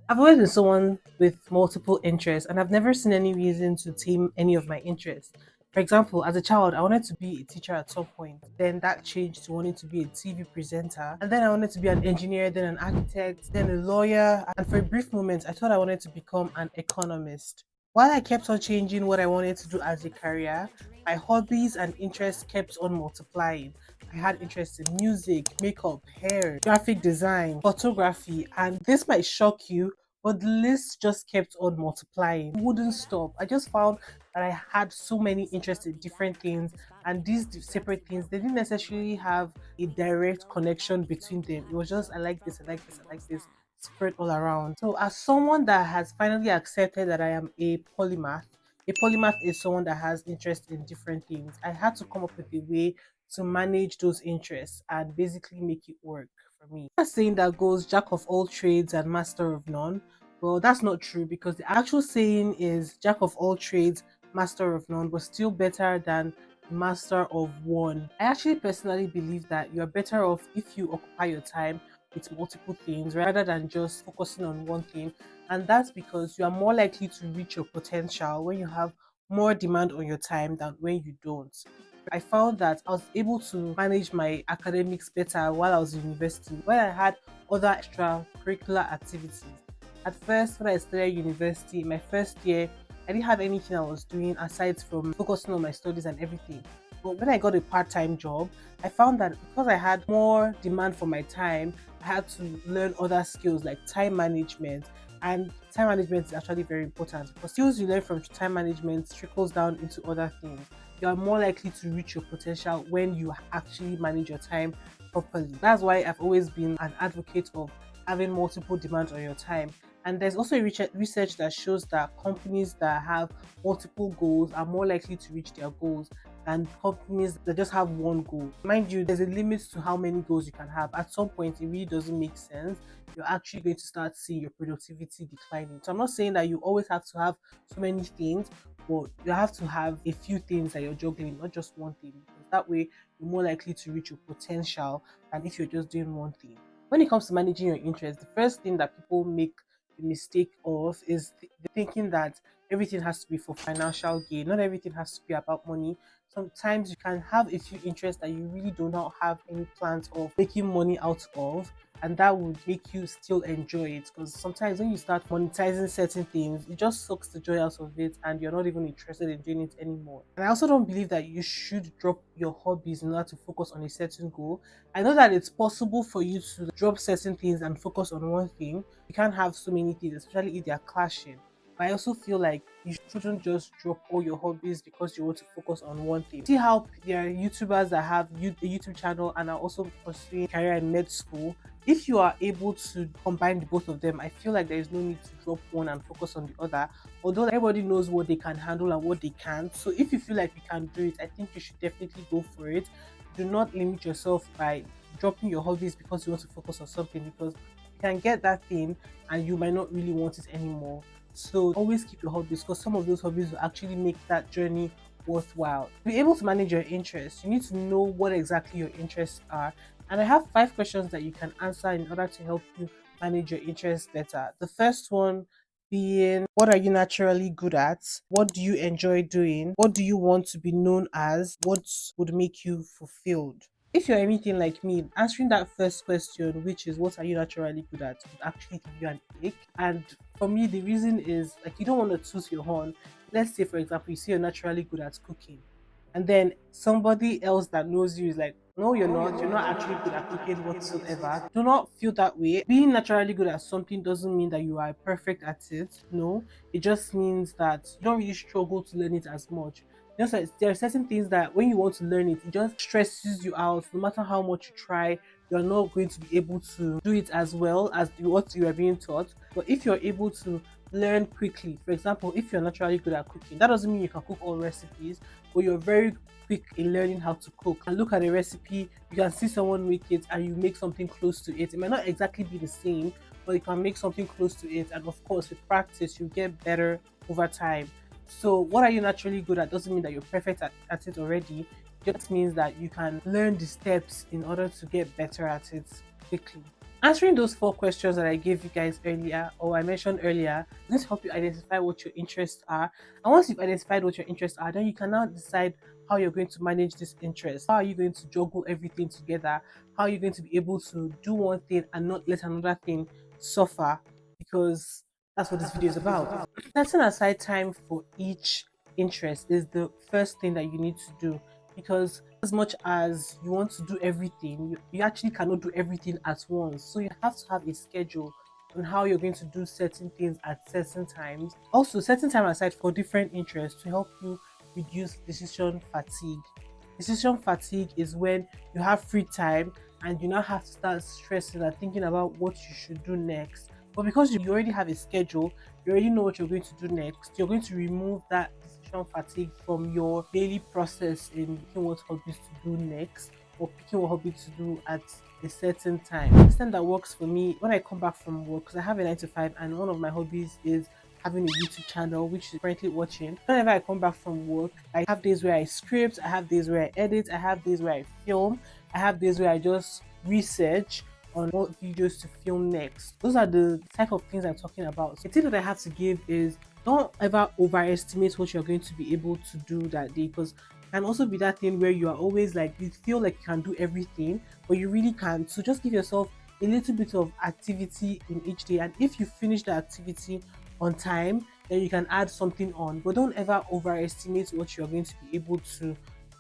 I've always been someone with multiple interests, and I've never seen any reason to tame any of my interests. For example, as a child, I wanted to be a teacher at some point. Then that changed to wanting to be a TV presenter. And then I wanted to be an engineer, then an architect, then a lawyer. And for a brief moment, I thought I wanted to become an economist. While I kept on changing what I wanted to do as a career, my hobbies and interests kept on multiplying. I had interest in music, makeup, hair, graphic design, photography, and this might shock you, but the list just kept on multiplying. It wouldn't stop. I just found that I had so many interests in different things, and these separate things, they didn't necessarily have a direct connection between them. It was just I like this, I like this, I like this, spread all around. So, as someone that has finally accepted that I am a polymath is someone that has interest in different things. I had to come up with a way to manage those interests and basically make it work for me. That saying that goes jack of all trades and master of none. Well, that's not true because the actual saying is jack of all trades, master of none, but still better than master of one. I actually personally believe that you're better off if you occupy your time with multiple things rather than just focusing on one thing. And that's because you are more likely to reach your potential when you have more demand on your time than when you don't. I found that I was able to manage my academics better while I was in university, when I had other extracurricular activities. At first, when I started university, my first year, I didn't have anything I was doing aside from focusing on my studies and everything. But when I got a part time job, I found that because I had more demand for my time, I had to learn other skills like time management. And time management is actually very important because skills you learn from time management trickles down into other things. You are more likely to reach your potential when you actually manage your time properly. That's why I've always been an advocate of having multiple demands on your time. And there's also research that shows that companies that have multiple goals are more likely to reach their goals than companies that just have one goal. Mind you, there's a limit to how many goals you can have. At some point, it really doesn't make sense. You're actually going to start seeing your productivity declining. So I'm not saying that you always have to have so many things, but you have to have a few things that you're juggling, not just one thing, because that way you're more likely to reach your potential than if you're just doing one thing. When it comes to managing your interest, the first thing that people make the mistake of is thinking that everything has to be for financial gain. Not everything has to be about money. Sometimes you can have a few interests that you really do not have any plans of making money out of, and that would make you still enjoy it. Because sometimes when you start monetizing certain things, it just sucks the joy out of it, and you're not even interested in doing it anymore. And I also don't believe that you should drop your hobbies in order to focus on a certain goal. I know that it's possible for you to drop certain things and focus on one thing. You can't have so many things, especially if they are clashing. But I also feel like you shouldn't just drop all your hobbies because you want to focus on one thing. See how there are YouTubers that have a YouTube channel and are also pursuing career in med school. If you are able to combine the both of them, I feel like there is no need to drop one and focus on the other. Although everybody knows what they can handle and what they can't. So if you feel like you can do it, I think you should definitely go for it. Do not limit yourself by dropping your hobbies because you want to focus on something, because you can get that thing and you might not really want it anymore. So always keep your hobbies, because some of those hobbies will actually make that journey worthwhile. To be able to manage your interests, you need to know what exactly your interests are. And I have 5 questions that you can answer in order to help you manage your interests better. The first one being, what are you naturally good at? What do you enjoy doing? What do you want to be known as? What would make you fulfilled? If you're anything like me, answering that first question, which is what are you naturally good at, would actually give you an ache. And for me, the reason is like you don't want to toot your horn. Let's say, for example, you say you're naturally good at cooking, and then somebody else that knows you is like, no, you're not. You're not actually good at cooking whatsoever. Do not feel that way. Being naturally good at something doesn't mean that you are perfect at it. No, it just means that you don't really struggle to learn it as much. Just like there are certain things that when you want to learn it, it just stresses you out. No matter how much you try, you're not going to be able to do it as well as what you are being taught. But if you're able to learn quickly, for example, if you're naturally good at cooking, that doesn't mean you can cook all recipes, but you're very quick in learning how to cook. And look at a recipe, you can see someone make it and you make something close to it. It might not exactly be the same, but you can make something close to it. And of course, with practice, you get better over time. So, what are you naturally good at doesn't mean that you're perfect at it already. It just means that you can learn the steps in order to get better at it quickly. Answering those four questions that I gave you guys earlier, or I mentioned earlier, is going to help you identify what your interests are. And once you've identified what your interests are, then you can now decide how you're going to manage this interest. How are you going to juggle everything together? How are you going to be able to do one thing and not let another thing suffer? Because that's what this video is about. Setting aside time for each interest is the first thing that you need to do, because as much as you want to do everything, you actually cannot do everything at once. So you have to have a schedule on how you're going to do certain things at certain times. Also, setting time aside for different interests to help you reduce decision fatigue. Decision fatigue is when you have free time and you now have to start stressing and thinking about what you should do next. But because you already have a schedule, you already know what you're going to do next, you're going to remove that decision fatigue from your daily process in picking what hobbies to do next or picking what hobby to do at a certain time. The system that works for me when I come back from work, because I have a 9 to 5 and one of my hobbies is having a YouTube channel, which is currently watching. Whenever I come back from work, I have days where I script, I have days where I edit, I have days where I film, I have days where I just research on what videos to film next. Those are the type of things I'm talking about. So the tip that I have to give is don't ever overestimate what you're going to be able to do that day, because it can also be that thing where you are always like you feel like you can do everything, but you really can't. So just give yourself a little bit of activity in each day, and if you finish the activity on time, then you can add something on. But don't ever overestimate what you're going to be able to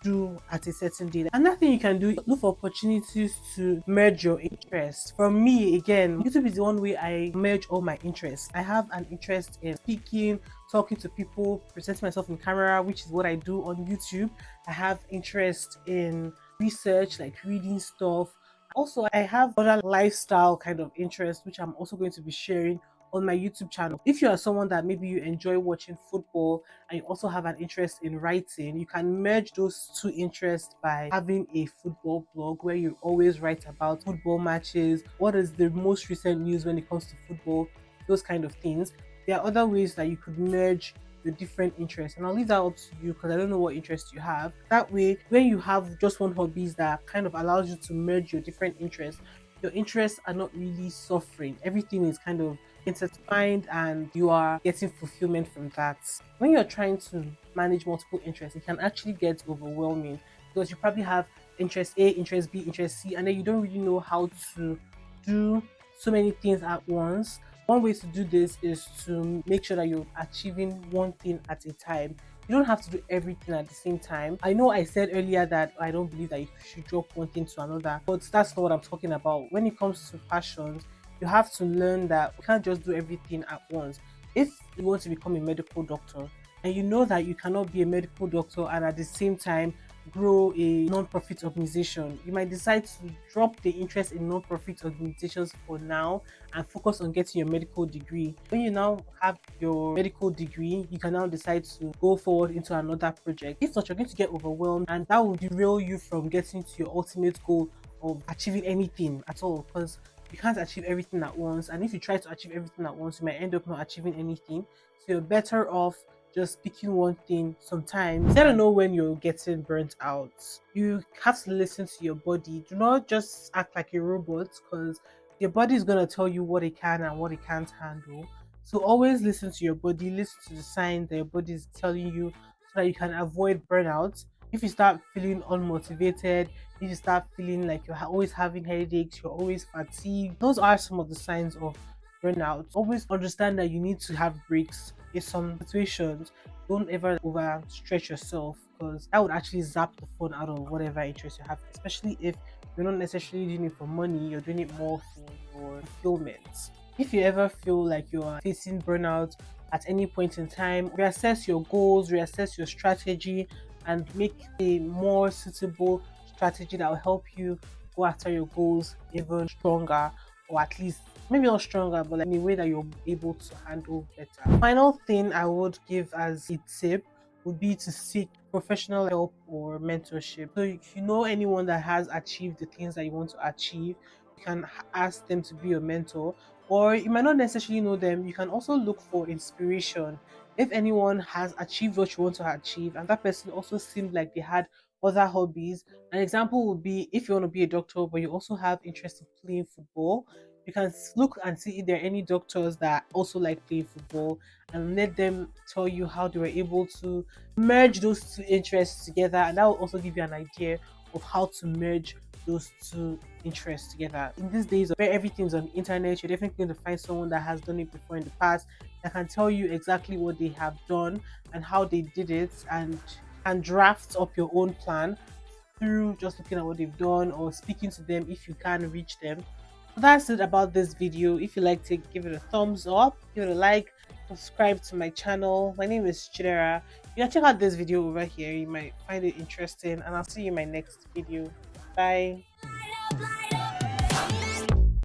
do at a certain day. Another thing you can do, look for opportunities to merge your interests. For me, again, YouTube is the one way I merge all my interests. I have an interest in speaking, talking to people, presenting myself in camera, which is what I do on YouTube. I have interest in research, like reading stuff. Also, I have other lifestyle kind of interests, which I'm also going to be sharing on my YouTube channel. If you are someone that maybe you enjoy watching football and you also have an interest in writing, you can merge those two interests by having a football blog where you always write about football matches, what is the most recent news when it comes to football, those kind of things. There are other ways that you could merge the different interests, and I'll leave that up to you because I don't know what interest you have. That way, when you have just one hobbies that kind of allows you to merge your different interests, your interests are not really suffering. Everything is kind of intertwined and you are getting fulfillment from that. When you're trying to manage multiple interests, it can actually get overwhelming because you probably have interest A, interest B, interest C, and then you don't really know how to do so many things at once. One way to do this is to make sure that you're achieving one thing at a time. You don't have to do everything at the same time. I know I said earlier that I don't believe that you should drop one thing to another, but that's not what I'm talking about. When it comes to passions, you have to learn that you can't just do everything at once. If you want to become a medical doctor and you know that you cannot be a medical doctor and at the same time grow a non-profit organization, you might decide to drop the interest in non-profit organizations for now and focus on getting your medical degree. When you now have your medical degree, you can now decide to go forward into another project. If not, you're going to get overwhelmed and that will derail you from getting to your ultimate goal of achieving anything at all, because you can't achieve everything at once. And if you try to achieve everything at once, you might end up not achieving anything. So you're better off just picking one thing sometimes. You gotta know when you're getting burnt out. You have to listen to your body. Do not just act like a robot, because your body is gonna tell you what it can and what it can't handle. So always listen to your body, listen to the signs that your body is telling you so that you can avoid burnout. If you start feeling unmotivated, if you start feeling like you're always having headaches, you're always fatigued, those are some of the signs of burnout. Always understand that you need to have breaks in some situations. Don't ever overstretch yourself, because that would actually zap the fun out of whatever interest you have, especially if you're not necessarily doing it for money, you're doing it more for your fulfillment. If you ever feel like you are facing burnout at any point in time, reassess your goals, reassess your strategy, and make a more suitable strategy that will help you go after your goals even stronger, or at least maybe not stronger, but like in a way that you're able to handle better. Final thing I would give as a tip would be to seek professional help or mentorship. So if you know anyone that has achieved the things that you want to achieve, you can ask them to be your mentor. Or you might not necessarily know them, you can also look for inspiration. If anyone has achieved what you want to achieve and that person also seemed like they had other hobbies, an example would be if you want to be a doctor but you also have interest in playing football, You can look and see if there are any doctors that also like playing football, and let them tell you how they were able to merge those two interests together. And that will also give you an idea of how to merge those two interests together. In these days where everything's on the internet, you're definitely going to find someone that has done it before in the past, that can tell you exactly what they have done and how they did it, and draft up your own plan through just looking at what they've done or speaking to them if you can reach them. So that's it about this video. If you liked it, give it a thumbs up, give it a like, subscribe to my channel. My name is Chidera. You can check out this video over here. You might find it interesting, and I'll see you in my next video. Bye.